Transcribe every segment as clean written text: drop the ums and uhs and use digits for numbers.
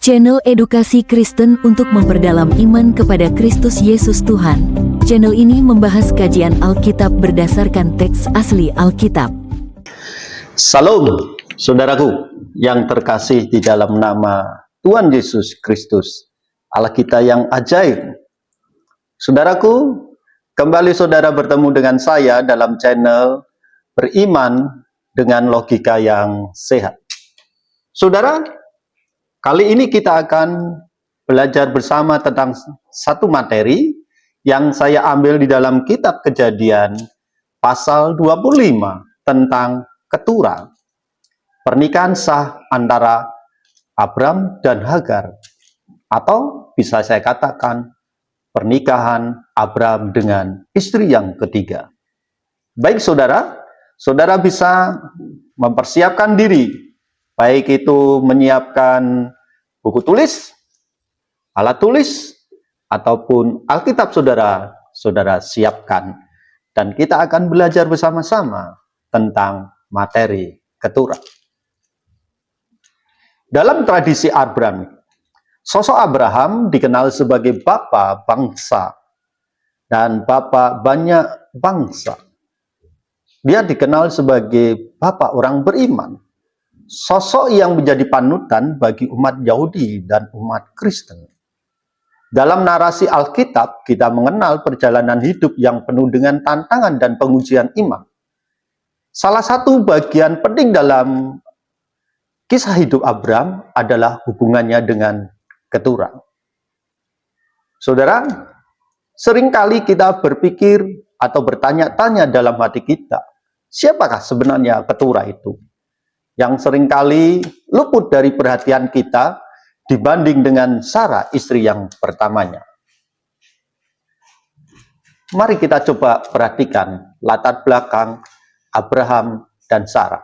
Channel Edukasi Kristen untuk memperdalam iman kepada Kristus Yesus Tuhan. Channel ini membahas kajian Alkitab berdasarkan teks asli Alkitab. Salam, saudaraku yang terkasih di dalam nama Tuhan Yesus Kristus, Allah kita yang ajaib. Saudaraku, kembali saudara bertemu dengan saya dalam channel Beriman dengan Logika yang Sehat. Saudara, kali ini kita akan belajar bersama tentang satu materi yang saya ambil di dalam kitab Kejadian pasal 25 tentang Keturah, pernikahan sah antara Abram dan Hagar, atau bisa saya katakan pernikahan Abram dengan istri yang ketiga. Baik saudara, saudara bisa mempersiapkan diri, baik itu menyiapkan buku tulis, alat tulis, ataupun Alkitab saudara siapkan. Dan kita akan belajar bersama-sama tentang materi keturah. Dalam tradisi Abraham, sosok Abraham dikenal sebagai bapa bangsa dan bapa banyak bangsa. Dia dikenal sebagai bapa orang beriman, sosok yang menjadi panutan bagi umat Yahudi dan umat Kristen. Dalam narasi Alkitab, kita mengenal perjalanan hidup yang penuh dengan tantangan dan pengujian iman. Salah satu bagian penting dalam kisah hidup Abram adalah hubungannya dengan keturah. Saudara, seringkali kita berpikir atau bertanya-tanya dalam hati kita, siapakah sebenarnya keturah itu? Yang seringkali luput dari perhatian kita dibanding dengan Sarah, istri yang pertamanya. Mari kita coba perhatikan latar belakang Abraham dan Sarah.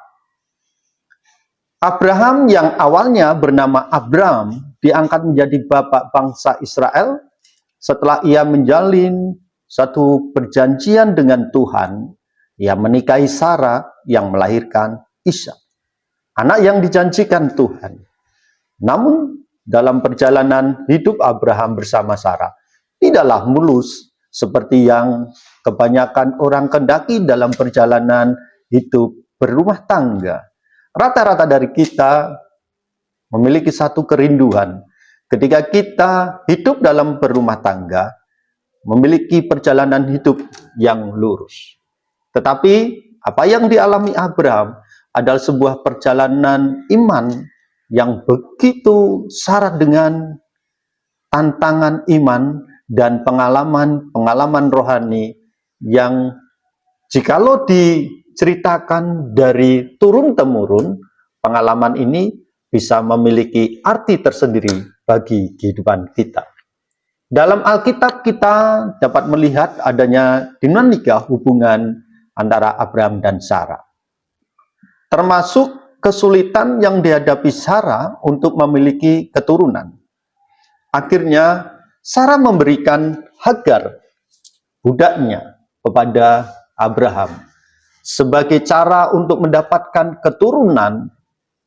Abraham yang awalnya bernama Abram diangkat menjadi bapak bangsa Israel setelah ia menjalin satu perjanjian dengan Tuhan. Ia menikahi Sarah yang melahirkan Ishak, anak yang dijanjikan Tuhan. Namun dalam perjalanan hidup Abraham bersama Sarah tidaklah mulus seperti yang kebanyakan orang kendaki dalam perjalanan hidup berumah tangga. Rata-rata dari kita memiliki satu kerinduan ketika kita hidup dalam berumah tangga, memiliki perjalanan hidup yang lurus. Tetapi apa yang dialami Abraham adalah sebuah perjalanan iman yang begitu syarat dengan tantangan iman dan pengalaman rohani yang jikalau diceritakan dari turun-temurun, pengalaman ini bisa memiliki arti tersendiri bagi kehidupan kita. Dalam Alkitab kita dapat melihat adanya dinamika hubungan antara Abraham dan Sarah, termasuk kesulitan yang dihadapi Sarah untuk memiliki keturunan. Akhirnya Sarah memberikan Hagar, budaknya, kepada Abraham sebagai cara untuk mendapatkan keturunan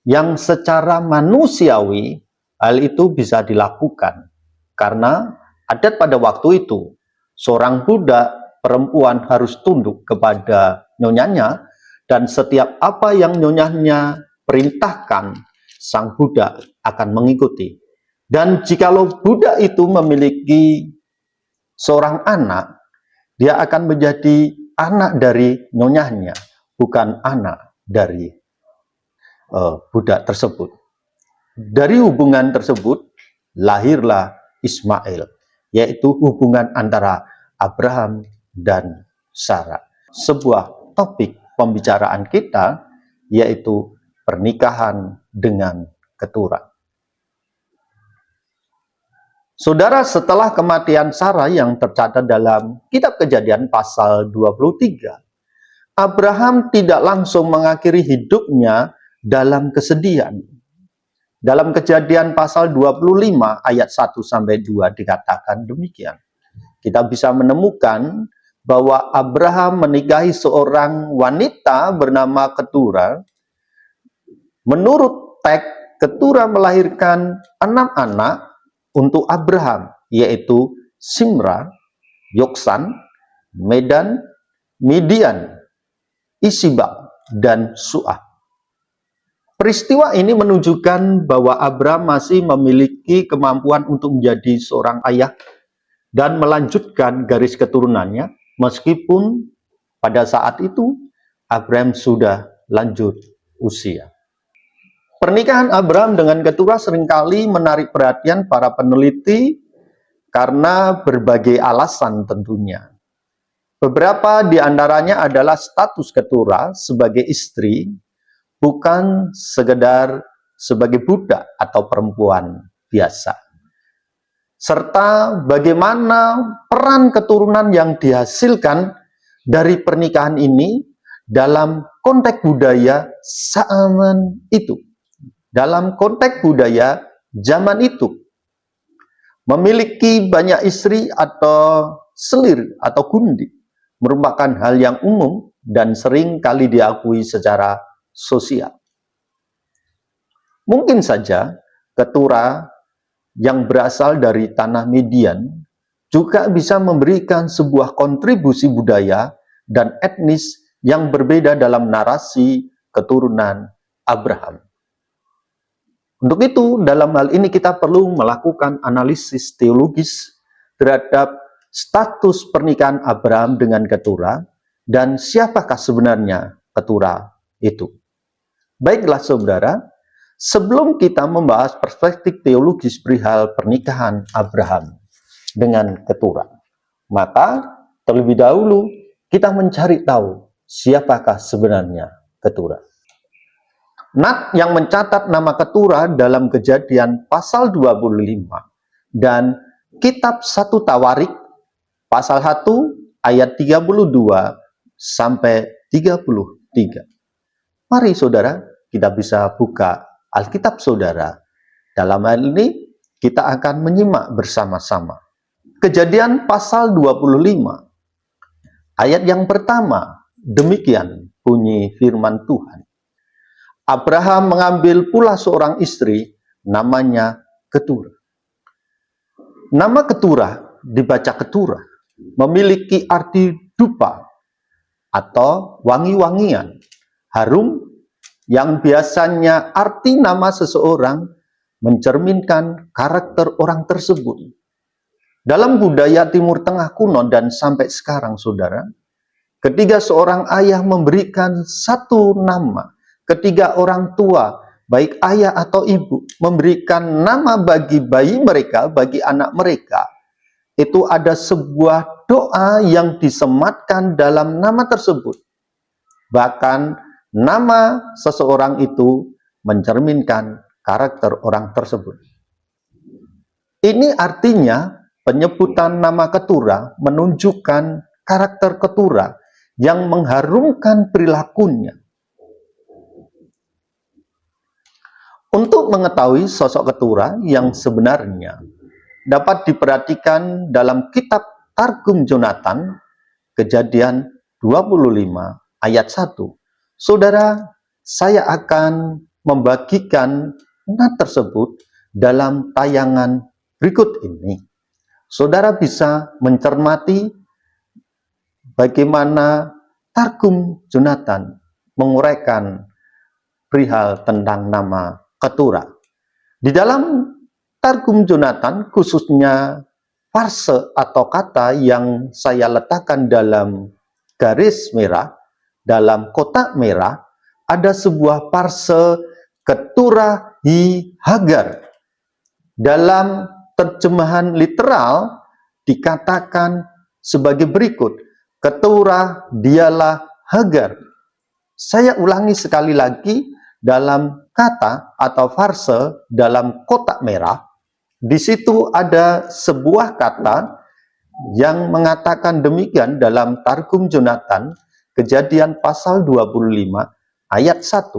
yang secara manusiawi hal itu bisa dilakukan. Karena adat pada waktu itu, seorang budak perempuan harus tunduk kepada nyonyanya, dan setiap apa yang nyonyanya perintahkan, sang budak akan mengikuti. Dan jikalau budak itu memiliki seorang anak, dia akan menjadi anak dari nyonyahnya, bukan anak dari budak tersebut. Dari hubungan tersebut lahirlah Ismail, yaitu hubungan antara Abraham dan Sarah. Sebuah topik pembicaraan kita yaitu pernikahan dengan keturah. Saudara, setelah kematian Sarah yang tercatat dalam kitab Kejadian pasal 23, Abraham tidak langsung mengakhiri hidupnya dalam kesedihan. Dalam Kejadian pasal 25 ayat 1-2 dikatakan demikian. Kita bisa menemukan bahwa Abraham menikahi seorang wanita bernama Keturah. Menurut teks Keturah melahirkan 6 anak untuk Abraham, yaitu Simra, Yoksan, Medan, Midian, Isibak, dan Su'ah. Peristiwa ini menunjukkan bahwa Abraham masih memiliki kemampuan untuk menjadi seorang ayah dan melanjutkan garis keturunannya, meskipun pada saat itu Abraham sudah lanjut usia. Pernikahan Abraham dengan Keturah seringkali menarik perhatian para peneliti karena berbagai alasan tentunya. Beberapa di antaranya adalah status Keturah sebagai istri, bukan sekedar sebagai budak atau perempuan biasa. Serta bagaimana peran keturunan yang dihasilkan dari pernikahan ini dalam konteks budaya zaman itu. Dalam konteks budaya zaman itu. Memiliki banyak istri atau selir atau gundi merupakan hal yang umum dan sering kali diakui secara sosial. Mungkin saja Keturah yang berasal dari tanah Midian juga bisa memberikan sebuah kontribusi budaya dan etnis yang berbeda dalam narasi keturunan Abraham. Untuk itu, dalam hal ini kita perlu melakukan analisis teologis terhadap status pernikahan Abraham dengan Keturah dan siapakah sebenarnya Keturah itu. Baiklah saudara, sebelum kita membahas perspektif teologis perihal pernikahan Abraham dengan Keturah, maka terlebih dahulu kita mencari tahu siapakah sebenarnya Keturah. Nat yang mencatat nama Keturah dalam Kejadian pasal 25 dan Kitab 1 Tawarik pasal 1 ayat 32 sampai 33. Mari saudara, kita bisa buka Alkitab saudara. Dalam hal ini, kita akan menyimak bersama-sama. Kejadian pasal 25. Ayat yang pertama, demikian bunyi firman Tuhan. Abraham mengambil pula seorang istri, namanya Keturah. Nama Keturah dibaca Keturah, memiliki arti dupa atau wangi-wangian, harum, yang biasanya arti nama seseorang mencerminkan karakter orang tersebut. Dalam budaya Timur Tengah kuno dan sampai sekarang, saudara, ketika seorang ayah memberikan satu nama, ketika orang tua, baik ayah atau ibu, memberikan nama bagi bayi mereka, bagi anak mereka, itu ada sebuah doa yang disematkan dalam nama tersebut. Bahkan nama seseorang itu mencerminkan karakter orang tersebut. Ini artinya penyebutan nama Keturah menunjukkan karakter Keturah yang mengharumkan perilakunya. Untuk mengetahui sosok Keturah yang sebenarnya dapat diperhatikan dalam kitab Targum Jonathan, Kejadian 25 ayat 1. Saudara, saya akan membagikan nat tersebut dalam tayangan berikut ini. Saudara bisa mencermati bagaimana Targum Jonathan menguraikan perihal tentang nama Keturah. Di dalam Targum Jonathan, khususnya parse atau kata yang saya letakkan dalam garis merah, dalam kotak merah, ada sebuah parse Keturah hi Hagar. Dalam terjemahan literal dikatakan sebagai berikut, Keturah dialah Hagar. Saya ulangi sekali lagi, dalam kata atau farse dalam kotak merah, di situ ada sebuah kata yang mengatakan demikian dalam Targum Jonathan, Kejadian pasal 25 ayat 1.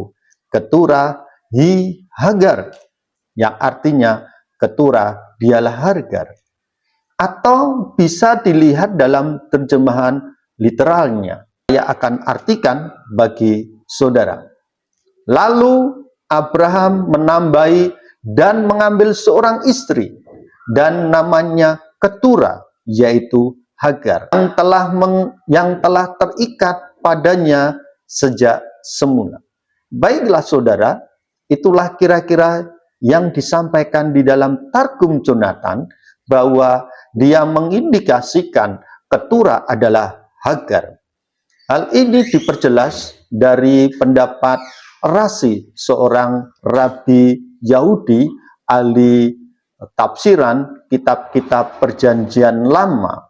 Keturah hi Hagar, yang artinya Keturah dialah Hagar. Atau bisa dilihat dalam terjemahan literalnya. Saya akan artikan bagi saudara. Lalu Abraham menambahi dan mengambil seorang istri, dan namanya Ketura, yaitu Hagar, yang telah terikat padanya sejak semula. Baiklah saudara, itulah kira-kira yang disampaikan di dalam Targum Jonathan, bahwa dia mengindikasikan Ketura adalah Hagar. Hal ini diperjelas dari pendapat Rashi, seorang rabi Yahudi ahli tafsiran kitab-kitab Perjanjian Lama,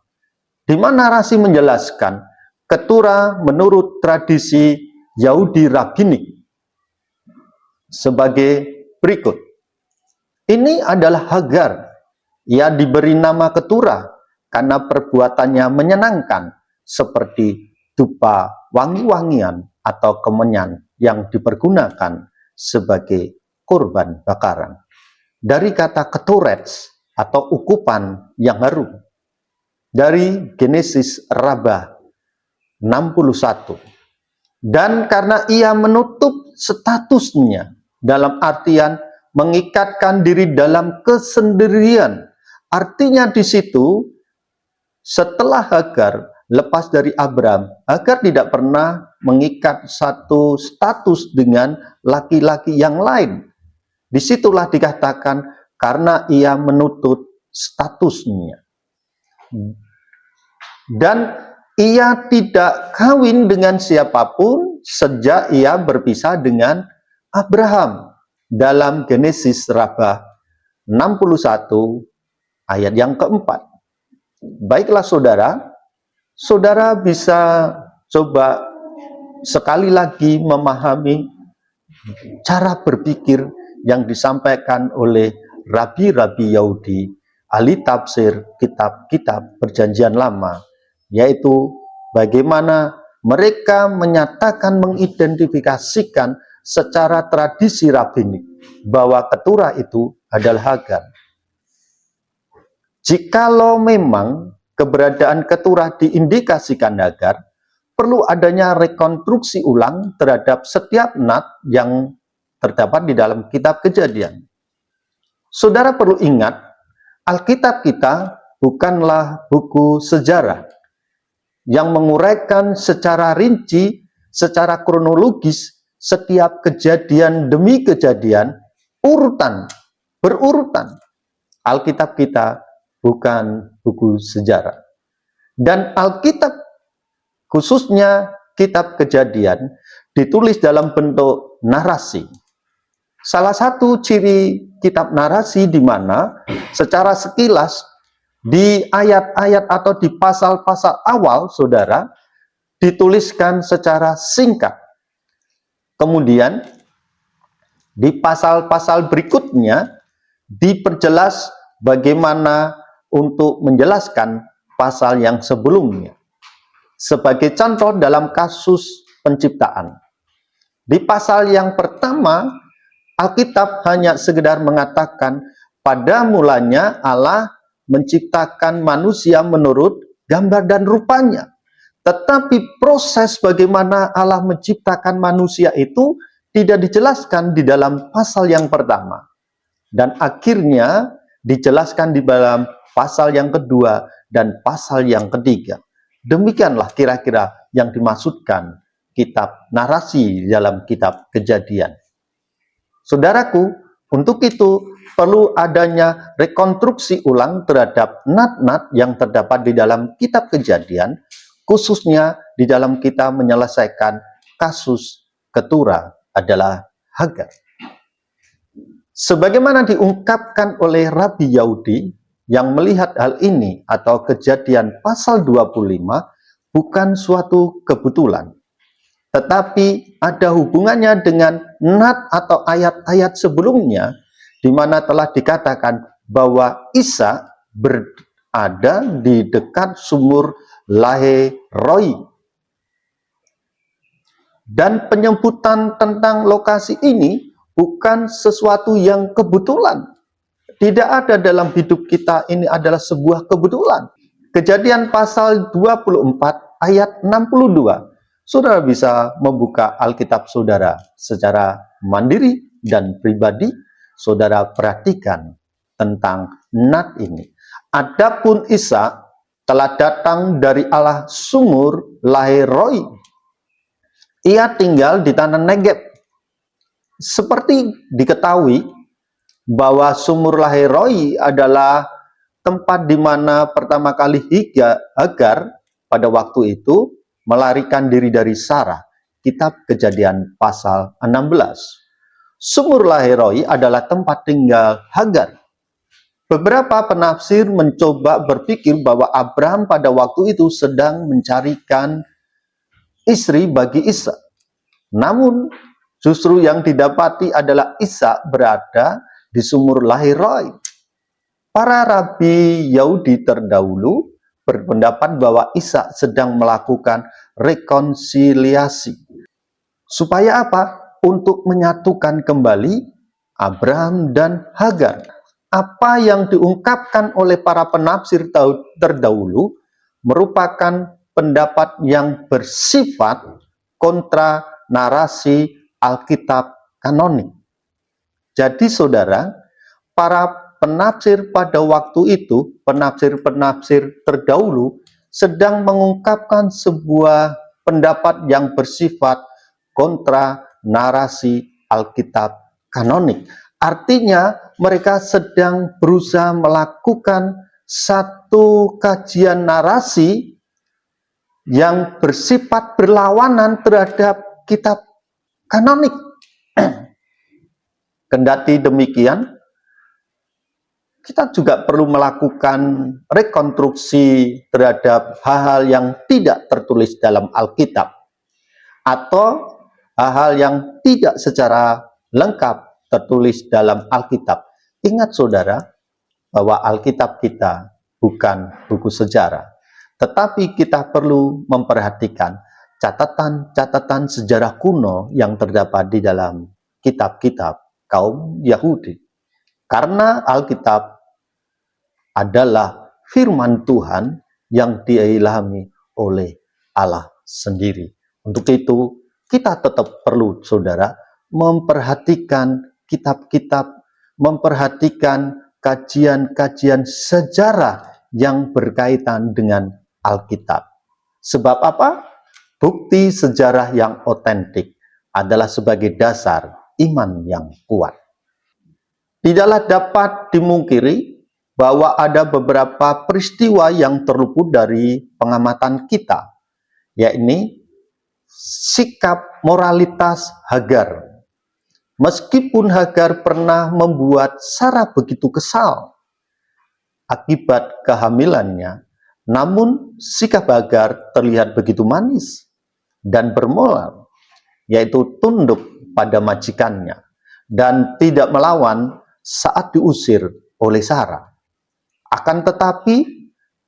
di mana Rashi menjelaskan Ketura menurut tradisi Yahudi rabbinik sebagai berikut. Ini adalah Hagar. Ia diberi nama Ketura karena perbuatannya menyenangkan, seperti dupa wangi-wangian atau kemenyan yang dipergunakan sebagai korban bakaran. Dari kata keturets atau ukupan yang harum, dari Genesis Rabah 61. Dan karena ia menutup statusnya, dalam artian mengikatkan diri dalam kesendirian. Artinya di situ, setelah Hagar lepas dari Abram, Hagar tidak pernah mengikat satu status dengan laki-laki yang lain. Disitulah dikatakan karena ia menutup statusnya. Dan ia tidak kawin dengan siapapun sejak ia berpisah dengan Abraham. Dalam Genesis Rabah 61 ayat yang keempat. Baiklah saudara, saudara bisa coba sekali lagi memahami cara berpikir yang disampaikan oleh rabi-rabi Yahudi, ahli tafsir kitab-kitab Perjanjian Lama, yaitu bagaimana mereka menyatakan, mengidentifikasikan secara tradisi rabbinik bahwa Ketura itu adalah Hagar. Jikalau memang keberadaan Ketura diindikasikan Hagar, perlu adanya rekonstruksi ulang terhadap setiap nat yang terdapat di dalam kitab Kejadian. Saudara perlu ingat, Alkitab kita bukanlah buku sejarah yang menguraikan secara rinci, secara kronologis setiap kejadian demi kejadian, berurutan. Alkitab kita bukan buku sejarah. Dan Alkitab, khususnya kitab Kejadian, ditulis dalam bentuk narasi. Salah satu ciri kitab narasi di mana secara sekilas di ayat-ayat atau di pasal-pasal awal, saudara, dituliskan secara singkat. Kemudian di pasal-pasal berikutnya diperjelas bagaimana untuk menjelaskan pasal yang sebelumnya. Sebagai contoh dalam kasus penciptaan. Di pasal yang pertama, Alkitab hanya sekedar mengatakan pada mulanya Allah menciptakan manusia menurut gambar dan rupanya. Tetapi proses bagaimana Allah menciptakan manusia itu tidak dijelaskan di dalam pasal yang pertama. Dan akhirnya dijelaskan di dalam pasal yang kedua dan pasal yang ketiga. Demikianlah kira-kira yang dimaksudkan kitab narasi dalam kitab Kejadian. Saudaraku, untuk itu perlu adanya rekonstruksi ulang terhadap nat-nat yang terdapat di dalam kitab Kejadian, khususnya di dalam kita menyelesaikan kasus Ketura adalah Hagar. Sebagaimana diungkapkan oleh Rabi Yahudi yang melihat hal ini atau Kejadian pasal 25 bukan suatu kebetulan, tetapi ada hubungannya dengan nat atau ayat-ayat sebelumnya, di mana telah dikatakan bahwa Isa berada di dekat sumur Lahe Roi. Dan penyebutan tentang lokasi ini bukan sesuatu yang kebetulan. Tidak ada dalam hidup kita ini adalah sebuah kebetulan. Kejadian pasal 24 ayat 62. Saudara bisa membuka Alkitab saudara secara mandiri dan pribadi. Saudara perhatikan tentang Nat ini. Adapun Ishak telah datang dari Allah sumur Lahai-roi. Ia tinggal di tanah Negeb. Seperti diketahui bahwa sumur Lahai-roi adalah tempat di mana pertama kali Hagar pada waktu itu melarikan diri dari Sarah. Kitab Kejadian pasal 16. Sumur Lahai-roi adalah tempat tinggal Hagar. Beberapa penafsir mencoba berpikir bahwa Abraham pada waktu itu sedang mencarikan istri bagi Ishak. Namun, justru yang didapati adalah Ishak berada di sumur Lahai-roi. Para rabi Yahudi terdahulu berpendapat bahwa Ishak sedang melakukan rekonsiliasi. Supaya apa? Untuk menyatukan kembali Abraham dan Hagar. Apa yang diungkapkan oleh para penafsir terdahulu merupakan pendapat yang bersifat kontra narasi Alkitab kanonik. Jadi saudara, para penafsir pada waktu itu, penafsir-penafsir terdahulu sedang mengungkapkan sebuah pendapat yang bersifat kontra narasi Alkitab kanonik. Artinya mereka sedang berusaha melakukan satu kajian narasi yang bersifat berlawanan terhadap kitab kanonik. Kendati demikian, kita juga perlu melakukan rekonstruksi terhadap hal-hal yang tidak tertulis dalam Alkitab atau hal-hal yang tidak secara lengkap tertulis dalam Alkitab. Ingat saudara, bahwa Alkitab kita bukan buku sejarah, tetapi kita perlu memperhatikan catatan-catatan sejarah kuno yang terdapat di dalam kitab-kitab kaum Yahudi. Karena Alkitab adalah firman Tuhan yang diilhami oleh Allah sendiri. Untuk itu, kita tetap perlu, saudara, memperhatikan kitab-kitab, memperhatikan kajian-kajian sejarah yang berkaitan dengan Alkitab. Sebab apa? Bukti sejarah yang otentik adalah sebagai dasar iman yang kuat. Tidaklah dapat dimungkiri bahwa ada beberapa peristiwa yang terluput dari pengamatan kita, yakni sikap moralitas Hagar. Meskipun Hagar pernah membuat Sarah begitu kesal akibat kehamilannya, namun sikap Hagar terlihat begitu manis dan bermoral, yaitu tunduk pada majikannya dan tidak melawan saat diusir oleh Sarah. Akan tetapi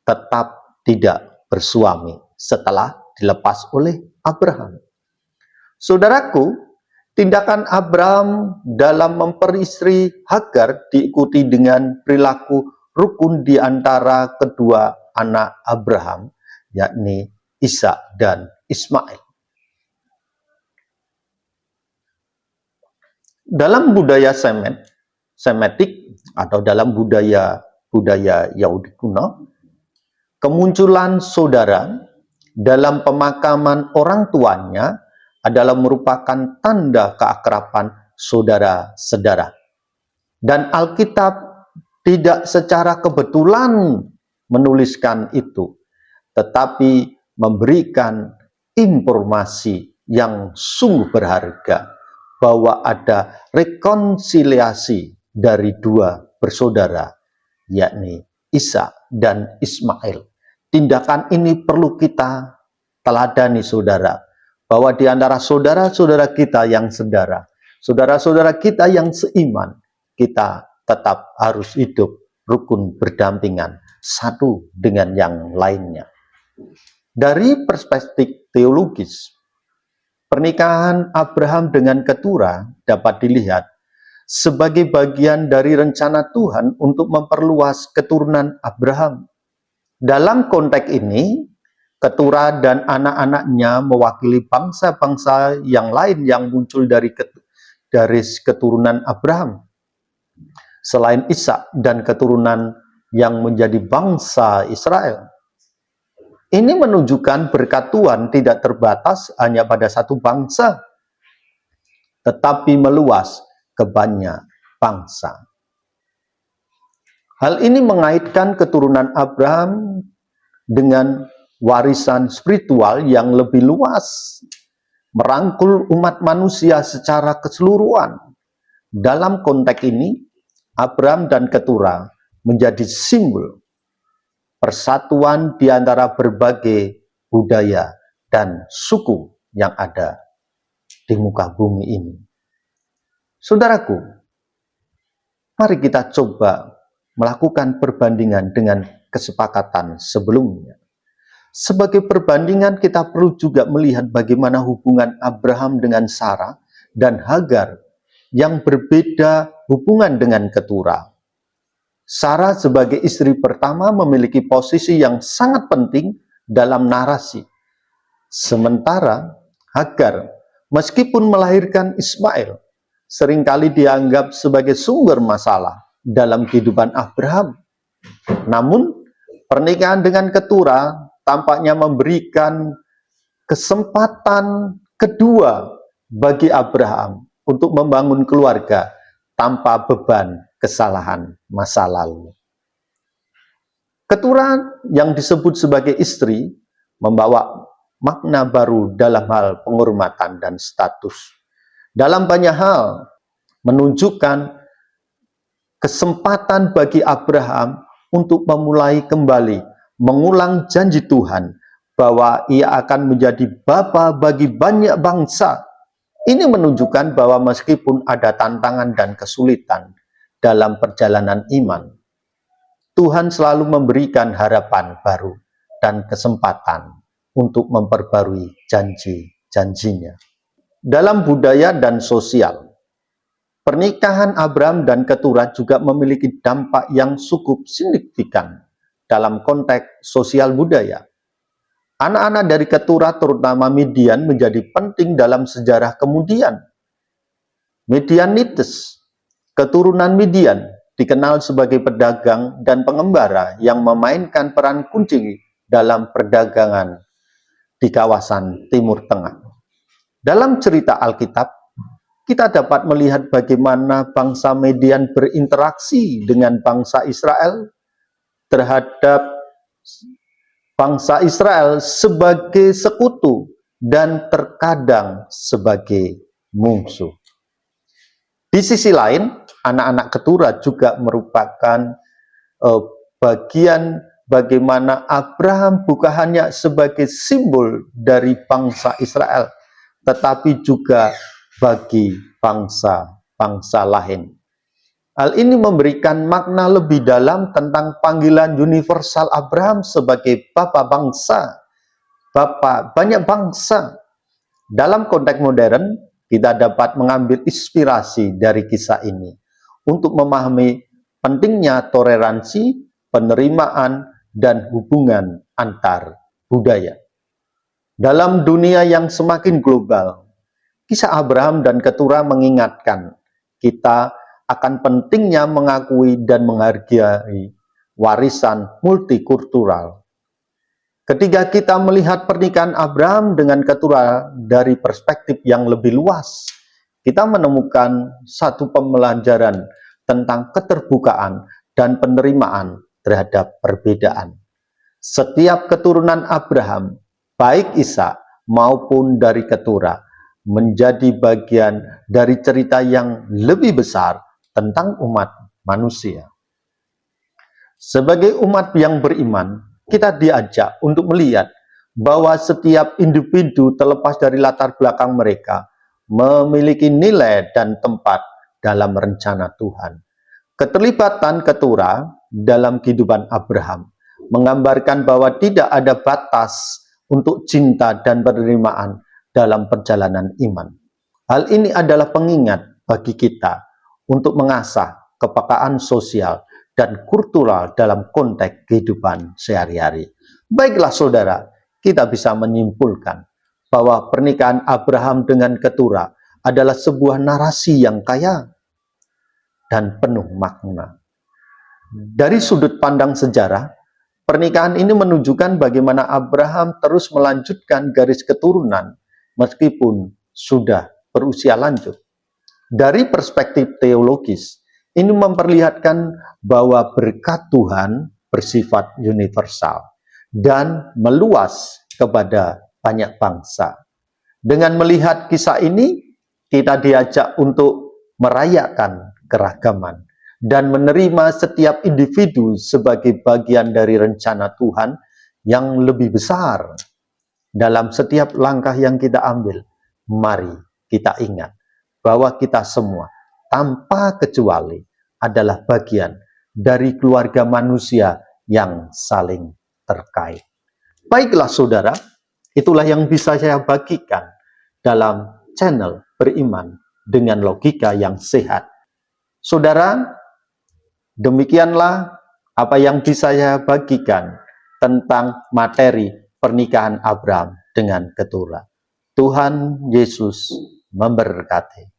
tetap tidak bersuami setelah dilepas oleh Abraham. Saudaraku, tindakan Abraham dalam memperistri Hagar diikuti dengan perilaku rukun di antara kedua anak Abraham, yakni Ishak dan Ismail. Dalam budaya Semitik atau dalam budaya Yahudi kuno, kemunculan saudara dalam pemakaman orang tuanya adalah merupakan tanda keakraban saudara-saudara. Dan Alkitab tidak secara kebetulan menuliskan itu, tetapi memberikan informasi yang sungguh berharga bahwa ada rekonsiliasi dari dua bersaudara, yakni Ishak dan Ismail. Tindakan ini perlu kita teladani, saudara, bahwa di antara saudara-saudara kita yang sedara, saudara-saudara kita yang seiman, kita tetap harus hidup rukun berdampingan satu dengan yang lainnya. Dari perspektif teologis, pernikahan Abraham dengan Keturah dapat dilihat sebagai bagian dari rencana Tuhan untuk memperluas keturunan Abraham. Dalam konteks ini, Keturah dan anak-anaknya mewakili bangsa-bangsa yang lain yang muncul dari dari keturunan Abraham. Selain Ishak dan keturunan yang menjadi bangsa Israel. Ini menunjukkan berkat Tuhan tidak terbatas hanya pada satu bangsa, tetapi meluas ke banyak bangsa. Hal ini mengaitkan keturunan Abraham dengan warisan spiritual yang lebih luas, merangkul umat manusia secara keseluruhan. Dalam konteks ini, Abraham dan keturah menjadi simbol persatuan di antara berbagai budaya dan suku yang ada di muka bumi ini. Saudaraku, mari kita coba melakukan perbandingan dengan kesepakatan sebelumnya. Sebagai perbandingan, kita perlu juga melihat bagaimana hubungan Abraham dengan Sarah dan Hagar yang berbeda hubungan dengan keturah. Sarah sebagai istri pertama memiliki posisi yang sangat penting dalam narasi. Sementara Hagar, meskipun melahirkan Ismail, seringkali dianggap sebagai sumber masalah dalam kehidupan Abraham. Namun, pernikahan dengan keturah tampaknya memberikan kesempatan kedua bagi Abraham untuk membangun keluarga tanpa beban kesalahan masa lalu. Keturah yang disebut sebagai istri membawa makna baru dalam hal penghormatan dan status. Dalam banyak hal menunjukkan kesempatan bagi Abraham untuk memulai kembali, mengulang janji Tuhan bahwa ia akan menjadi bapa bagi banyak bangsa. Ini menunjukkan bahwa meskipun ada tantangan dan kesulitan dalam perjalanan iman, Tuhan selalu memberikan harapan baru dan kesempatan untuk memperbarui janji-janjinya. Dalam budaya dan sosial, pernikahan Abraham dan keturah juga memiliki dampak yang cukup signifikan dalam konteks sosial budaya. Anak-anak dari keturah terutama Midian menjadi penting dalam sejarah kemudian. Midianites, keturunan Midian, dikenal sebagai pedagang dan pengembara yang memainkan peran kunci dalam perdagangan di kawasan Timur Tengah. Dalam cerita Alkitab, kita dapat melihat bagaimana bangsa Midian berinteraksi dengan bangsa Israel terhadap bangsa Israel sebagai sekutu dan terkadang sebagai musuh. Di sisi lain, anak-anak keturah juga merupakan bagian bagaimana Abraham bukan hanya sebagai simbol dari bangsa Israel, tetapi juga bagi bangsa-bangsa lain. Hal ini memberikan makna lebih dalam tentang panggilan universal Abraham sebagai bapa bangsa, bapa banyak bangsa. Dalam konteks modern, kita dapat mengambil inspirasi dari kisah ini untuk memahami pentingnya toleransi, penerimaan, dan hubungan antar budaya. Dalam dunia yang semakin global, kisah Abraham dan keturah mengingatkan kita akan pentingnya mengakui dan menghargai warisan multikultural. Ketika kita melihat pernikahan Abraham dengan keturah dari perspektif yang lebih luas, kita menemukan satu pembelajaran tentang keterbukaan dan penerimaan terhadap perbedaan. Setiap keturunan Abraham, baik Ishak maupun dari keturah, menjadi bagian dari cerita yang lebih besar tentang umat manusia. Sebagai umat yang beriman, kita diajak untuk melihat bahwa setiap individu terlepas dari latar belakang mereka memiliki nilai dan tempat dalam rencana Tuhan. Keterlibatan keturah dalam kehidupan Abraham menggambarkan bahwa tidak ada batas untuk cinta dan penerimaan dalam perjalanan iman. Hal ini adalah pengingat bagi kita untuk mengasah kepekaan sosial dan kultural dalam konteks kehidupan sehari-hari. Baiklah saudara, kita bisa menyimpulkan bahwa pernikahan Abraham dengan keturah adalah sebuah narasi yang kaya dan penuh makna. Dari sudut pandang sejarah, pernikahan ini menunjukkan bagaimana Abraham terus melanjutkan garis keturunan meskipun sudah berusia lanjut. Dari perspektif teologis, ini memperlihatkan bahwa berkat Tuhan bersifat universal dan meluas kepada banyak bangsa. Dengan melihat kisah ini, kita diajak untuk merayakan keragaman dan menerima setiap individu sebagai bagian dari rencana Tuhan yang lebih besar. Dalam setiap langkah yang kita ambil, mari kita ingat bahwa kita semua tanpa kecuali adalah bagian dari keluarga manusia yang saling terkait. Baiklah saudara, itulah yang bisa saya bagikan dalam channel Beriman dengan Logika yang Sehat. Saudara, demikianlah apa yang bisa saya bagikan tentang materi pernikahan Abraham dengan Keturah. Tuhan Yesus memberkati.